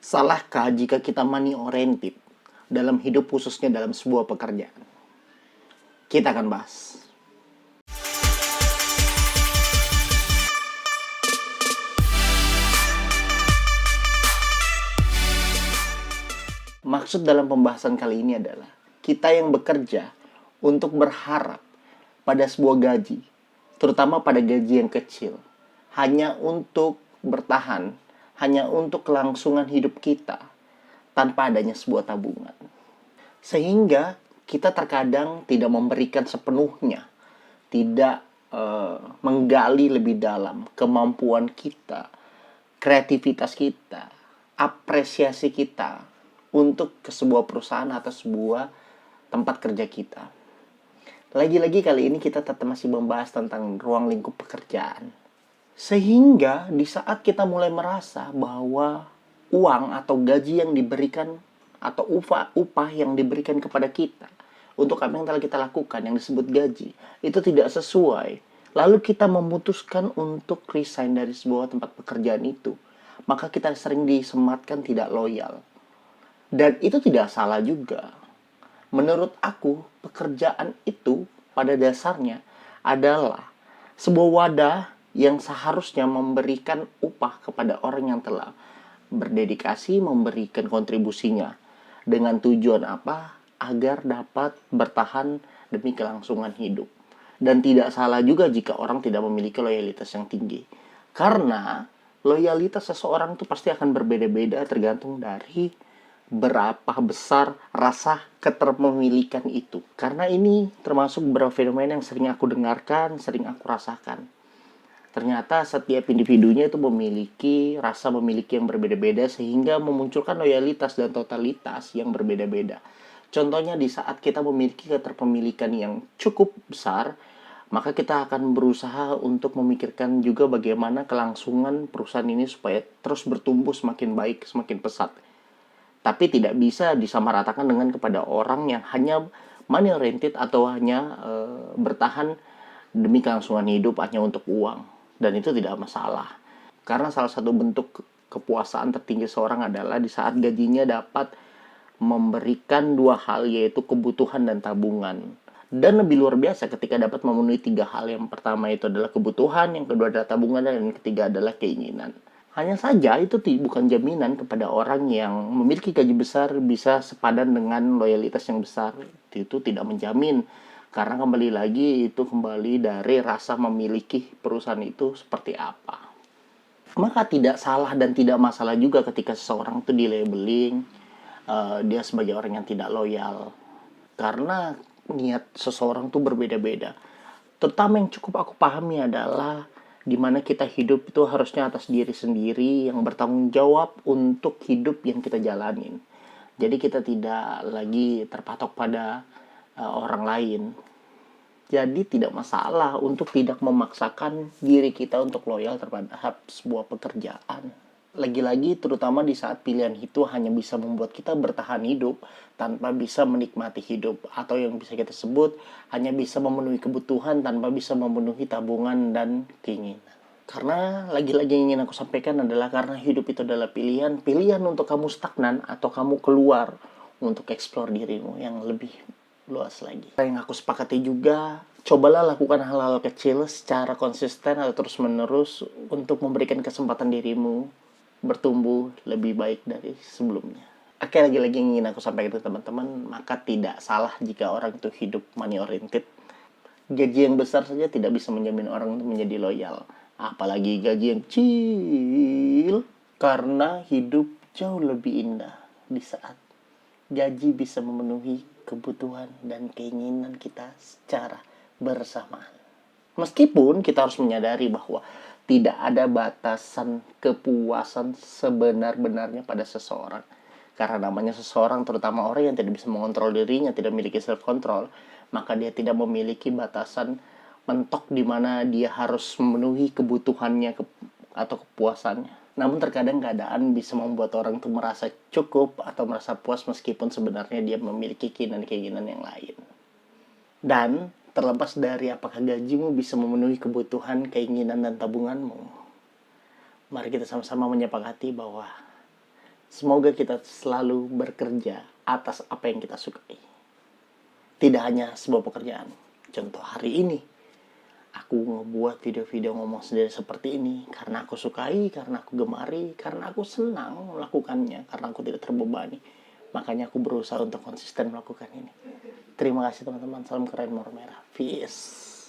Salahkah jika kita money oriented dalam hidup, khususnya dalam sebuah pekerjaan? Kita akan bahas. Maksud dalam pembahasan kali ini adalah kita yang bekerja untuk berharap pada sebuah gaji, terutama pada gaji yang kecil, hanya untuk bertahan, hanya untuk kelangsungan hidup kita, tanpa adanya sebuah tabungan. Sehingga kita terkadang tidak memberikan sepenuhnya, tidak menggali lebih dalam kemampuan kita, kreativitas kita, apresiasi kita untuk ke sebuah perusahaan atau sebuah tempat kerja kita. Lagi-lagi kali ini kita tetap masih membahas tentang ruang lingkup pekerjaan. Sehingga di saat kita mulai merasa bahwa uang atau gaji yang diberikan atau upah yang diberikan kepada kita untuk apa yang telah kita lakukan yang disebut gaji itu tidak sesuai, lalu kita memutuskan untuk resign dari sebuah tempat pekerjaan itu, maka kita sering disematkan tidak loyal. Dan itu tidak salah juga. Menurut aku, pekerjaan itu pada dasarnya adalah sebuah wadah yang seharusnya memberikan upah kepada orang yang telah berdedikasi memberikan kontribusinya. Dengan tujuan apa? Agar dapat bertahan demi kelangsungan hidup. Dan tidak salah juga jika orang tidak memiliki loyalitas yang tinggi. Karena loyalitas seseorang itu pasti akan berbeda-beda tergantung dari berapa besar rasa keterpemilikan itu. Karena ini termasuk beberapa fenomena yang sering aku dengarkan, sering aku rasakan. Ternyata setiap individunya itu memiliki yang berbeda-beda sehingga memunculkan loyalitas dan totalitas yang berbeda-beda. Contohnya di saat kita memiliki keterpemilikan yang cukup besar, maka kita akan berusaha untuk memikirkan juga bagaimana kelangsungan perusahaan ini supaya terus bertumbuh semakin baik, semakin pesat. Tapi tidak bisa disamaratakan dengan kepada orang yang hanya money oriented atau hanya bertahan demi kelangsungan hidup hanya untuk uang. Dan itu tidak masalah. Karena salah satu bentuk kepuasaan tertinggi seorang adalah di saat gajinya dapat memberikan dua hal, yaitu kebutuhan dan tabungan. Dan lebih luar biasa ketika dapat memenuhi tiga hal. Yang pertama itu adalah kebutuhan, yang kedua adalah tabungan, dan yang ketiga adalah keinginan. Hanya saja itu bukan jaminan kepada orang yang memiliki gaji besar bisa sepadan dengan loyalitas yang besar. Itu tidak menjamin. Karena kembali lagi itu kembali dari rasa memiliki perusahaan itu seperti apa. Maka tidak salah dan tidak masalah juga ketika seseorang itu di-labeling dia sebagai orang yang tidak loyal. Karena niat seseorang itu berbeda-beda. Terutama yang cukup aku pahami adalah dimana kita hidup itu harusnya atas diri sendiri yang bertanggung jawab untuk hidup yang kita jalanin. Jadi kita tidak lagi terpatok pada orang lain. Jadi tidak masalah untuk tidak memaksakan diri kita untuk loyal terhadap sebuah pekerjaan. Lagi-lagi terutama di saat pilihan itu hanya bisa membuat kita bertahan hidup tanpa bisa menikmati hidup, atau yang bisa kita sebut hanya bisa memenuhi kebutuhan tanpa bisa memenuhi tabungan dan keinginan. Karena lagi-lagi yang ingin aku sampaikan adalah karena hidup itu adalah pilihan untuk kamu stagnan atau kamu keluar untuk eksplor dirimu yang lebih luas lagi. Yang aku sepakati juga, cobalah lakukan hal-hal kecil secara konsisten atau terus-menerus untuk memberikan kesempatan dirimu bertumbuh lebih baik dari sebelumnya. Oke, lagi-lagi yang ingin aku sampaikan ke teman-teman, maka tidak salah jika orang itu hidup money oriented. Gaji yang besar saja tidak bisa menjamin orang itu menjadi loyal, apalagi gaji yang kecil. Karena hidup jauh lebih indah di saat gaji bisa memenuhi kebutuhan dan keinginan kita secara bersamaan. Meskipun kita harus menyadari bahwa tidak ada batasan kepuasan sebenar-benarnya pada seseorang. Karena namanya seseorang, terutama orang yang tidak bisa mengontrol dirinya, tidak memiliki self-control, maka dia tidak memiliki batasan mentok di mana dia harus memenuhi kebutuhannya atau kepuasannya. Namun terkadang keadaan bisa membuat orang itu merasa cukup atau merasa puas meskipun sebenarnya dia memiliki keinginan-keinginan yang lain. Dan terlepas dari apakah gajimu bisa memenuhi kebutuhan, keinginan, dan tabunganmu, mari kita sama-sama menyepakati bahwa Semoga kita selalu bekerja atas apa yang kita sukai. Tidak hanya sebuah pekerjaan. Contoh hari ini, aku ngebuat video-video ngomong sendiri seperti ini karena aku sukai, karena aku gemari, karena aku senang melakukannya, karena aku tidak terbebani. Makanya aku berusaha untuk konsisten melakukan ini. Terima kasih teman-teman. Salam keren, Mor Merah. Peace.